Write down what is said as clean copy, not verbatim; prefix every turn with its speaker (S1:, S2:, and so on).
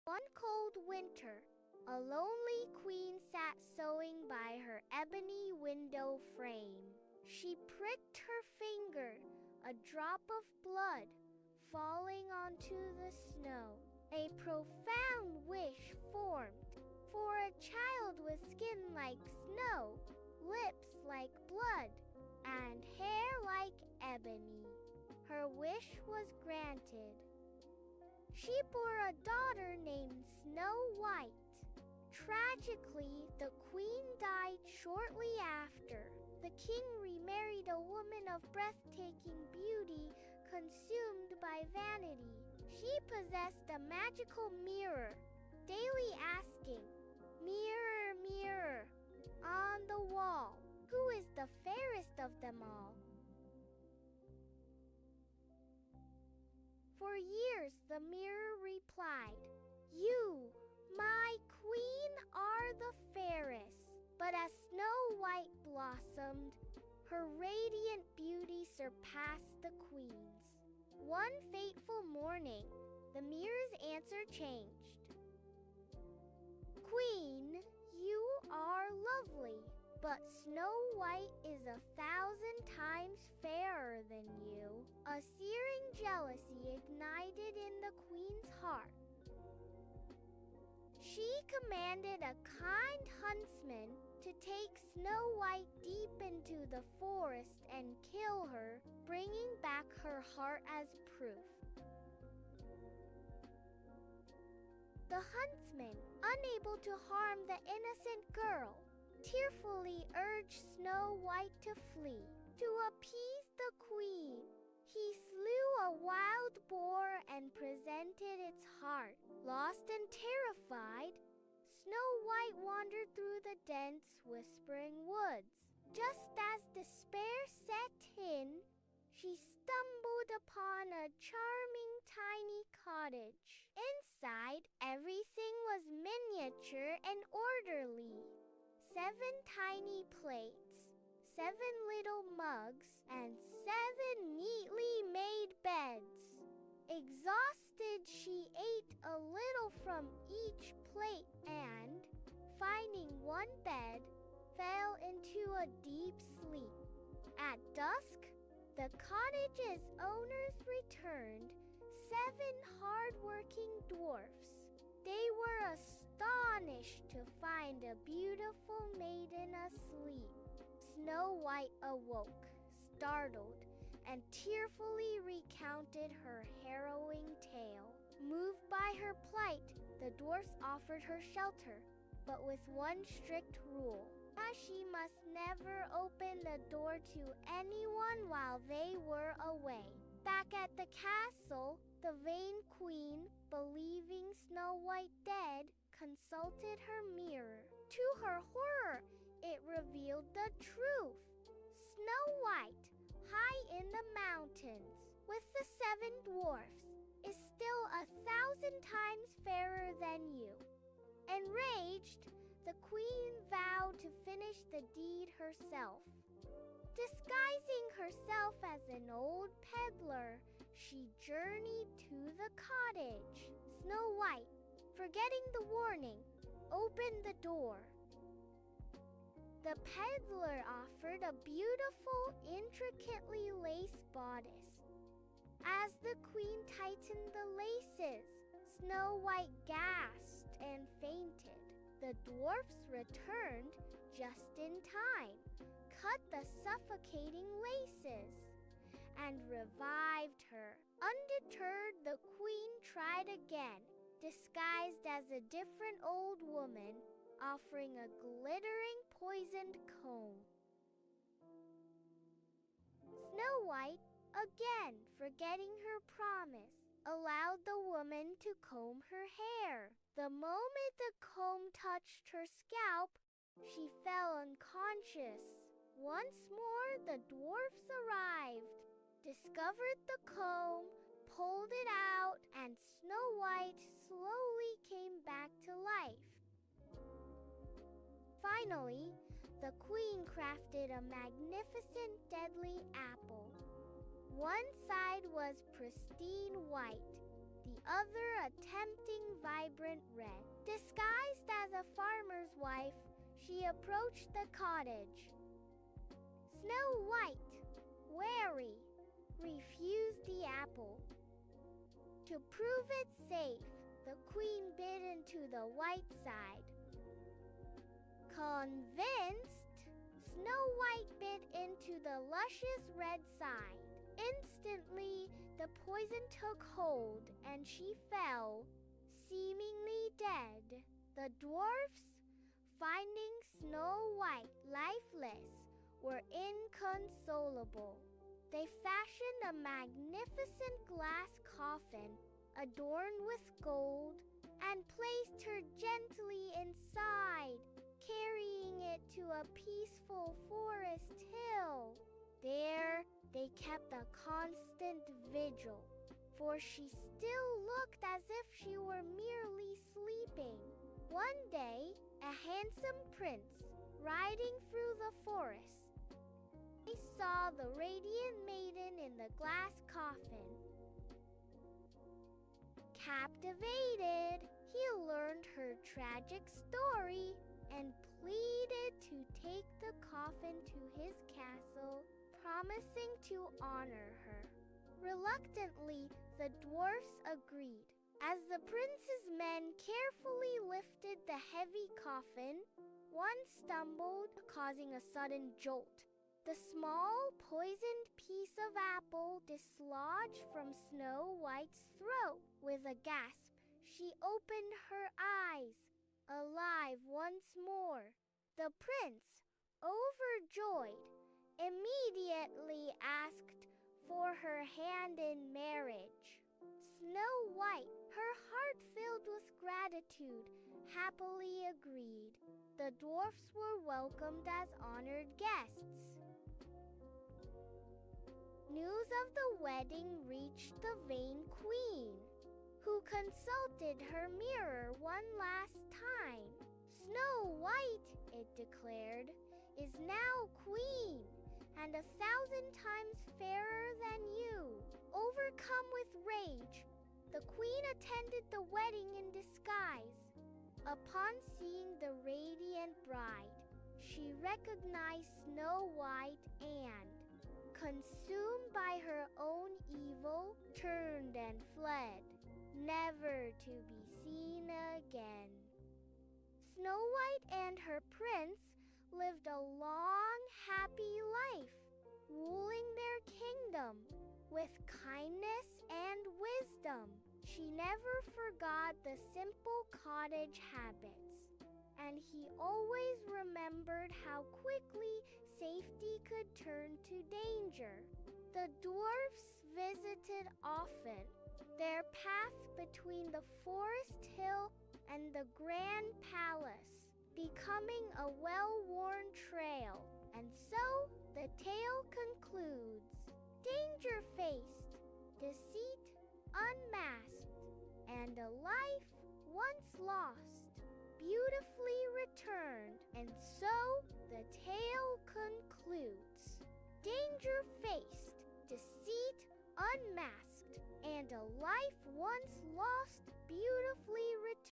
S1: One cold winter, a lonely queen sat sewing by her ebony window frame. She pricked her finger, a drop of blood falling onto the snow. A profound wish formed for a child with skin like snow, lips like blood, and hair like ebony. Her wish was granted. She bore a daughter named Snow White. Tragically, the queen died shortly after. The king remarried a woman of breathtaking beauty, consumed by vanity. She possessed a magical mirror, daily asking, "Mirror, mirror, on the wall, who is the fairest of them all?" For years the mirror replied, "You, my queen, are the fairest." But as Snow White blossomed, her radiant beauty surpassed the queen's. One fateful morning, the mirror's answer changed. "Queen, you are lovely, but Snow White is 1,000 times fairer than you." A searing jealousy ignited in the queen's heart. She commanded a kind huntsman to take Snow White deep into the forest and kill her, bringing back her heart as proof. The huntsman, unable to harm the innocent girl, tearfully urged Snow White to flee. To appease the queen, he slew a wild boar and presented its heart. Lost and terrified, Snow White wandered through the dense, whispering woods. Just as despair set in, she stumbled upon a charming tiny cottage. Inside, everything was miniature and orderly. 7 tiny plates, 7 little mugs, and 7 neatly made beds. Exhausted, she ate a little from each plate and, finding one bed, fell into a deep sleep. At dusk, the cottage's owners returned, 7 hard-working dwarfs. They were astonished to find a beautiful maiden asleep. Snow White awoke, startled, and tearfully recounted her harrowing tale. Moved by her plight, the dwarfs offered her shelter, but with one strict rule: that she must never open the door to anyone while they were away. Back at the castle, the vain queen, believing Snow White dead, consulted her mirror. To her horror, it revealed the truth. Snow White, high in the mountains, with the 7 dwarfs, is still 1,000 times fairer than you. Enraged, the queen vowed to finish the deed herself. Disguising herself as an old peddler, she journeyed to the cottage. Snow White, forgetting the warning, opened the door. The peddler offered a beautiful, intricately laced bodice. As the queen tightened the laces, Snow White gasped and fainted. The dwarfs returned just in time, cut the suffocating laces, and revived her. Undeterred, the queen tried again, disguised as a different old woman, offering a glittering poisoned comb. Snow White, again forgetting her promise, allowed the woman to comb her hair. The moment the comb touched her scalp, she fell unconscious. Once more, the dwarfs arrived, discovered the comb, pulled it out, and Snow White slowly came back to life. Finally, the queen crafted a magnificent deadly apple. One side was pristine white, the other a tempting violet. vibrant red. Disguised as a farmer's wife, she approached the cottage. Snow White, wary, refused the apple. To prove it safe, the queen bit into the white side. Convinced, Snow White bit into the luscious red side. Instantly, the poison took hold and she fell, seemingly dead. The dwarfs, finding Snow White lifeless, were inconsolable. They fashioned a magnificent glass coffin adorned with gold and placed her gently inside, carrying it to a peaceful forest hill. There, they kept a constant vigil, for she still looked as if she were merely sleeping. One day, a handsome prince, riding through the forest, he saw the radiant maiden in the glass coffin. Captivated, he learned her tragic story and pleaded to take the coffin to his castle, promising to honor her. Reluctantly, the dwarfs agreed. As the prince's men carefully lifted the heavy coffin, one stumbled, causing a sudden jolt. The small, poisoned piece of apple dislodged from Snow White's throat. With a gasp, she opened her eyes, alive once more. The prince, overjoyed, immediately asked for her hand in marriage. Snow White, her heart filled with gratitude, happily agreed. The dwarfs were welcomed as honored guests. News of the wedding reached the vain queen, who consulted her mirror one last time. Snow White, it declared, is now queen, and 1,000 times fairer than you. Overcome with rage, the queen attended the wedding in disguise. Upon seeing the radiant bride, she recognized Snow White and, consumed by her own evil, turned and fled, never to be seen again. Snow White and her prince lived a long, happy life, ruling their kingdom with kindness and wisdom. She never forgot the simple cottage habits, and he always remembered how quickly safety could turn to danger. The dwarfs visited often, their path between the forest hill and the grand palace becoming a well-worn trail. And so the tale concludes. Danger-faced, deceit unmasked, and a life once lost beautifully returned. And so the tale concludes. Danger-faced, deceit unmasked, and a life once lost beautifully